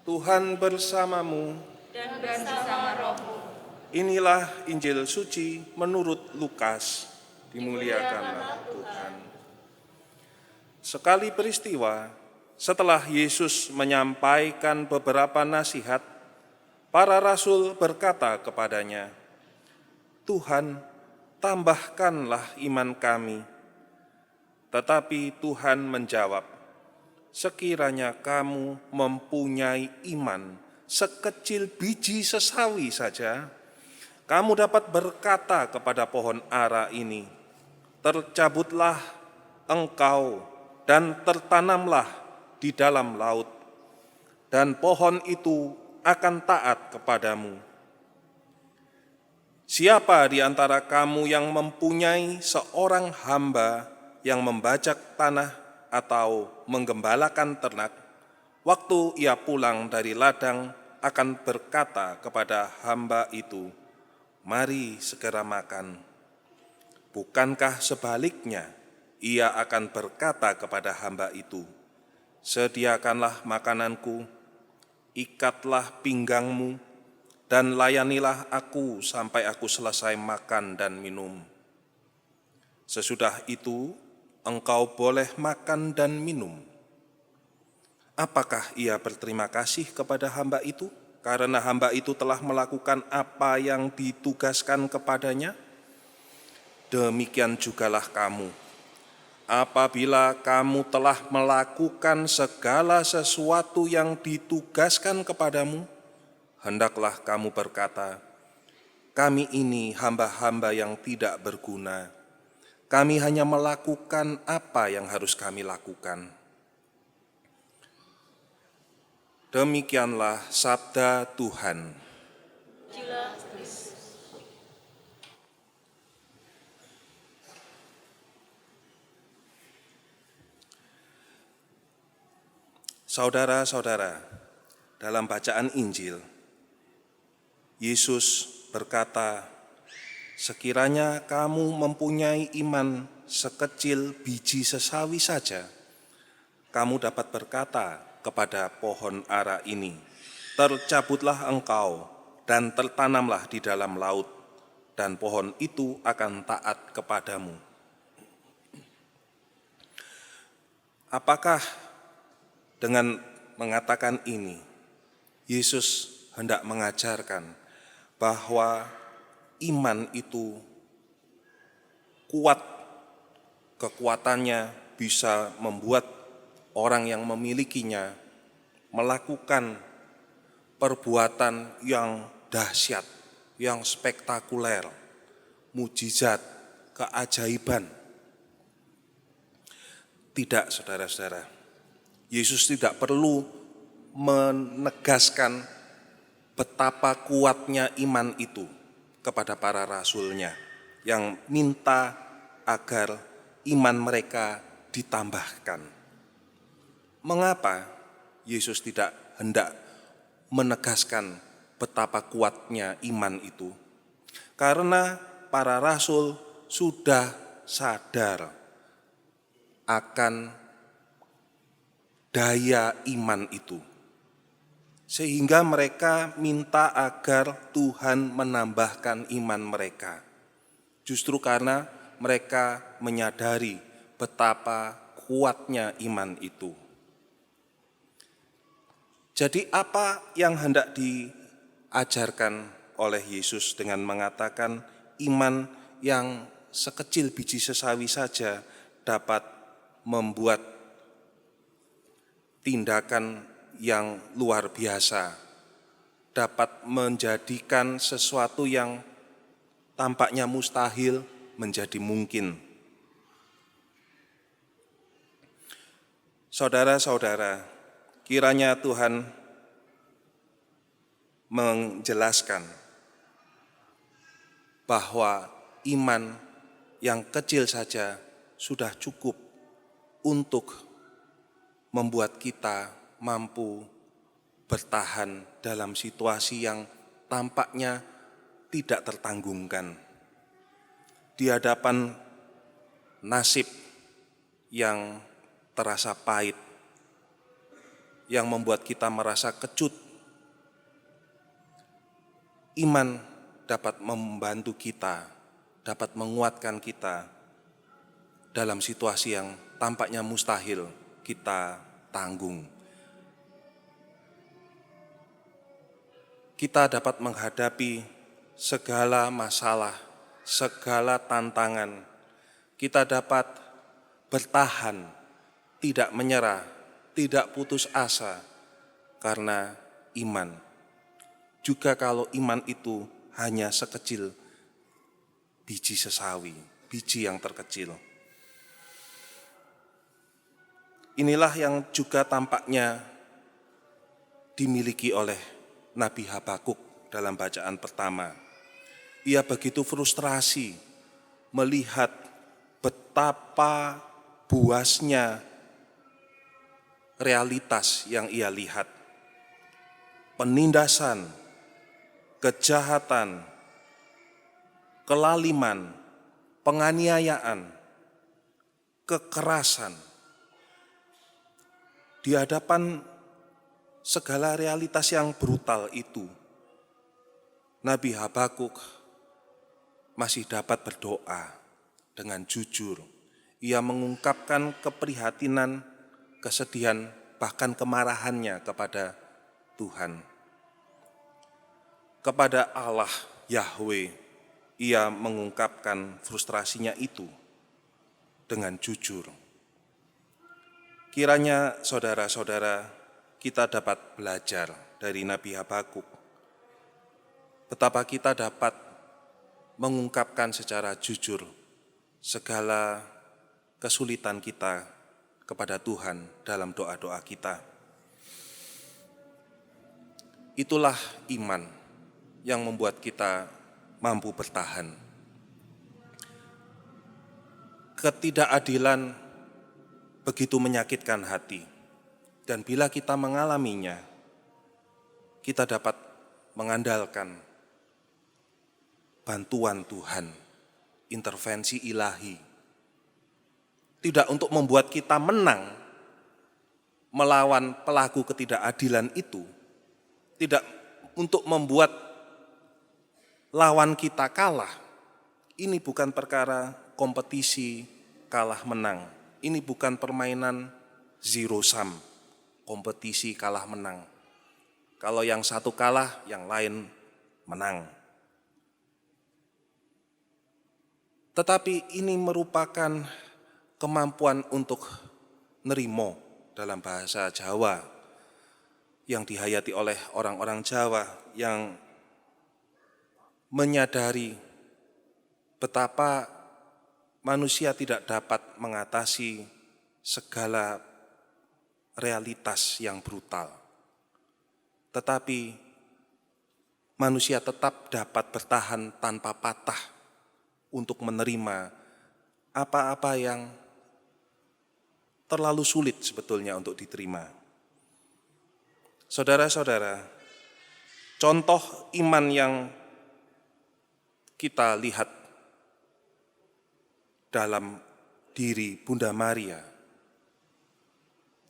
Tuhan bersamamu. Dan bersama rohmu. Inilah Injil suci menurut Lukas. Dimuliakanlah Tuhan. Sekali peristiwa, setelah Yesus menyampaikan beberapa nasihat, para rasul berkata kepadanya, "Tuhan, tambahkanlah iman kami." Tetapi Tuhan menjawab, "Sekiranya kamu mempunyai iman sekecil biji sesawi saja, kamu dapat berkata kepada pohon ara ini, 'Tercabutlah engkau dan tertanamlah di dalam laut,' dan pohon itu akan taat kepadamu. Siapa di antara kamu yang mempunyai seorang hamba yang membajak tanah atau menggembalakan ternak, waktu ia pulang dari ladang akan berkata kepada hamba itu, 'Mari segera makan'? Bukankah sebaliknya, ia akan berkata kepada hamba itu, 'Sediakanlah makananku, ikatlah pinggangmu, dan layanilah aku sampai aku selesai makan dan minum. Sesudah itu, engkau boleh makan dan minum.' Apakah ia berterima kasih kepada hamba itu, karena hamba itu telah melakukan apa yang ditugaskan kepadanya? Demikian jugalah kamu. Apabila kamu telah melakukan segala sesuatu yang ditugaskan kepadamu, hendaklah kamu berkata, 'Kami ini hamba-hamba yang tidak berguna. Kami hanya melakukan apa yang harus kami lakukan.'" Demikianlah sabda Tuhan. Saudara-saudara, dalam bacaan Injil, Yesus berkata, "Sekiranya kamu mempunyai iman sekecil biji sesawi saja, kamu dapat berkata kepada pohon ara ini, 'Tercabutlah engkau dan tertanamlah di dalam laut,' dan pohon itu akan taat kepadamu." Apakah dengan mengatakan ini, Yesus hendak mengajarkan bahwa iman itu kuat, kekuatannya bisa membuat orang yang memilikinya melakukan perbuatan yang dahsyat, yang spektakuler, mujizat, keajaiban? Tidak, saudara-saudara. Yesus tidak perlu menegaskan betapa kuatnya iman itu kepada para rasulnya yang minta agar iman mereka ditambahkan. Mengapa Yesus tidak hendak menegaskan betapa kuatnya iman itu? Karena para rasul sudah sadar akan daya iman itu, sehingga mereka minta agar Tuhan menambahkan iman mereka. Justru karena mereka menyadari betapa kuatnya iman itu. Jadi apa yang hendak diajarkan oleh Yesus dengan mengatakan iman yang sekecil biji sesawi saja dapat membuat tindakan yang luar biasa, dapat menjadikan sesuatu yang tampaknya mustahil menjadi mungkin? Saudara-saudara, kiranya Tuhan menjelaskan bahwa iman yang kecil saja sudah cukup untuk membuat kita mampu bertahan dalam situasi yang tampaknya tidak tertanggungkan, di hadapan nasib yang terasa pahit, yang membuat kita merasa kecut. Iman dapat membantu kita, dapat menguatkan kita dalam situasi yang tampaknya mustahil kita tanggung. Kita dapat menghadapi segala masalah, segala tantangan. Kita dapat bertahan, tidak menyerah, tidak putus asa karena iman. Juga kalau iman itu hanya sekecil biji sesawi, biji yang terkecil. Inilah yang juga tampaknya dimiliki oleh Nabi Habakuk dalam bacaan pertama. Ia begitu frustrasi melihat betapa buasnya realitas yang ia lihat. Penindasan, kejahatan, kelaliman, penganiayaan, kekerasan. Di hadapan segala realitas yang brutal itu, Nabi Habakuk masih dapat berdoa dengan jujur. Ia mengungkapkan keprihatinan, kesedihan, bahkan kemarahannya kepada Tuhan. Kepada Allah Yahweh, ia mengungkapkan frustrasinya itu dengan jujur. Kiranya saudara-saudara kita dapat belajar dari Nabi Habakuk. Betapa kita dapat mengungkapkan secara jujur segala kesulitan kita kepada Tuhan dalam doa-doa kita. Itulah iman yang membuat kita mampu bertahan. Ketidakadilan begitu menyakitkan hati, dan bila kita mengalaminya, kita dapat mengandalkan bantuan Tuhan, intervensi ilahi. Tidak untuk membuat kita menang melawan pelaku ketidakadilan itu, tidak untuk membuat lawan kita kalah. Ini bukan perkara kompetisi kalah menang. Ini bukan permainan zero sum, kompetisi kalah menang. Kalau yang satu kalah, yang lain menang. Tetapi ini merupakan kemampuan untuk nerimo dalam bahasa Jawa yang dihayati oleh orang-orang Jawa yang menyadari betapa manusia tidak dapat mengatasi segala realitas yang brutal. Tetapi manusia tetap dapat bertahan tanpa patah untuk menerima apa-apa yang terlalu sulit sebetulnya untuk diterima. Saudara-saudara, contoh iman yang kita lihat dalam diri Bunda Maria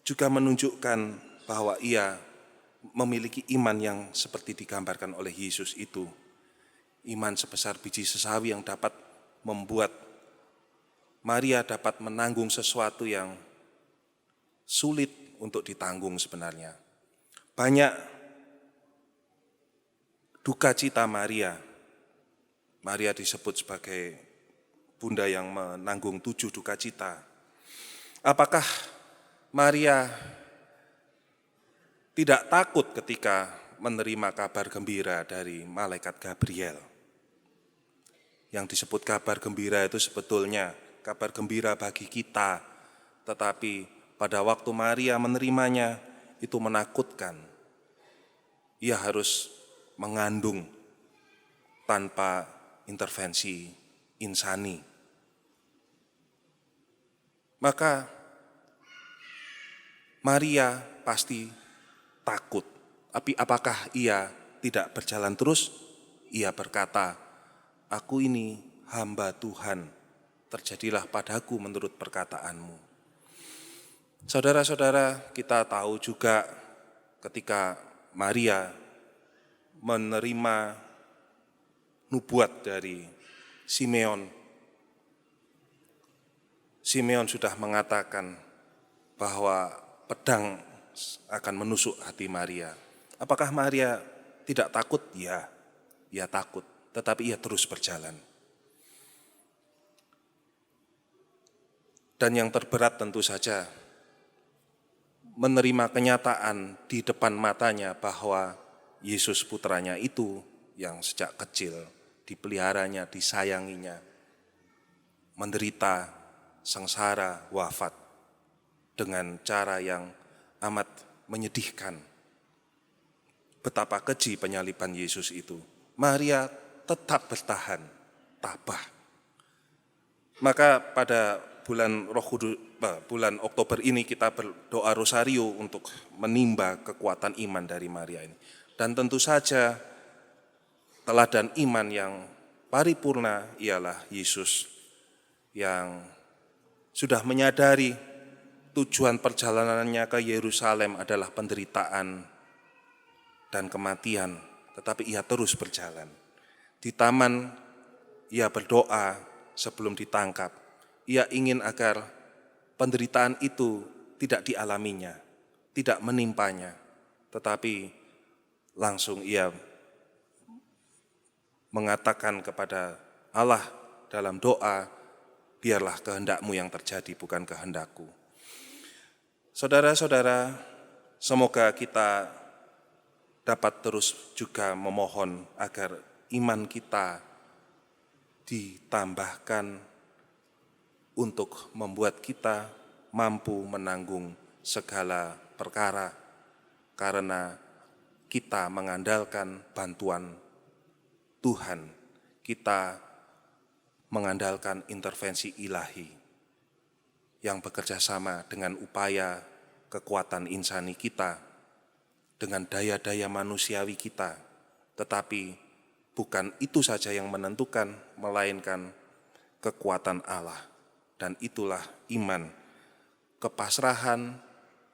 juga menunjukkan bahwa ia memiliki iman yang seperti digambarkan oleh Yesus itu. Iman sebesar biji sesawi yang dapat membuat Maria dapat menanggung sesuatu yang sulit untuk ditanggung sebenarnya. Banyak duka cita Maria. Maria disebut sebagai Bunda yang menanggung 7 duka cita. Apakah Maria tidak takut ketika menerima kabar gembira dari malaikat Gabriel? Yang disebut kabar gembira itu sebetulnya kabar gembira bagi kita. Tetapi pada waktu Maria menerimanya itu menakutkan. Ia harus mengandung tanpa intervensi insani. Maka Maria pasti takut. Tapi apakah ia tidak berjalan terus? Ia berkata, "Aku ini hamba Tuhan, terjadilah padaku menurut perkataanmu." Saudara-saudara, kita tahu juga ketika Maria menerima nubuat dari Simeon. Simeon sudah mengatakan bahwa pedang akan menusuk hati Maria. Apakah Maria tidak takut? Ya, ia takut, tetapi ia terus berjalan. Dan yang terberat tentu saja menerima kenyataan di depan matanya bahwa Yesus putranya itu yang sejak kecil dipeliharanya, disayanginya, menderita, sengsara, wafat dengan cara yang amat menyedihkan. Betapa keji penyaliban Yesus itu. Maria tetap bertahan, tabah. Maka pada bulan Oktober ini kita berdoa rosario untuk menimba kekuatan iman dari Maria ini. Dan tentu saja teladan iman yang paripurna ialah Yesus yang sudah menyadari tujuan perjalanannya ke Yerusalem adalah penderitaan dan kematian, tetapi ia terus berjalan. Di taman ia berdoa sebelum ditangkap. Ia ingin agar penderitaan itu tidak dialaminya, tidak menimpanya, tetapi langsung ia mengatakan kepada Allah dalam doa, biarlah kehendak-Mu yang terjadi, bukan kehendakku. Saudara-saudara, semoga kita dapat terus juga memohon agar iman kita ditambahkan untuk membuat kita mampu menanggung segala perkara, karena kita mengandalkan bantuan Tuhan, kita mengandalkan intervensi ilahi yang bekerja sama dengan upaya kekuatan insani kita, dengan daya-daya manusiawi kita, tetapi bukan itu saja yang menentukan, melainkan kekuatan Allah. Dan itulah iman, kepasrahan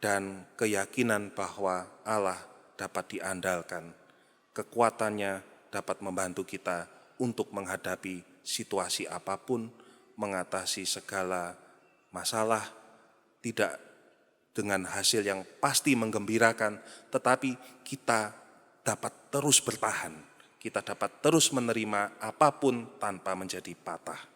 dan keyakinan bahwa Allah dapat diandalkan. Kekuatannya dapat membantu kita untuk menghadapi situasi apapun, mengatasi segala masalah, tidak dengan hasil yang pasti menggembirakan, tetapi kita dapat terus bertahan, kita dapat terus menerima apapun tanpa menjadi patah.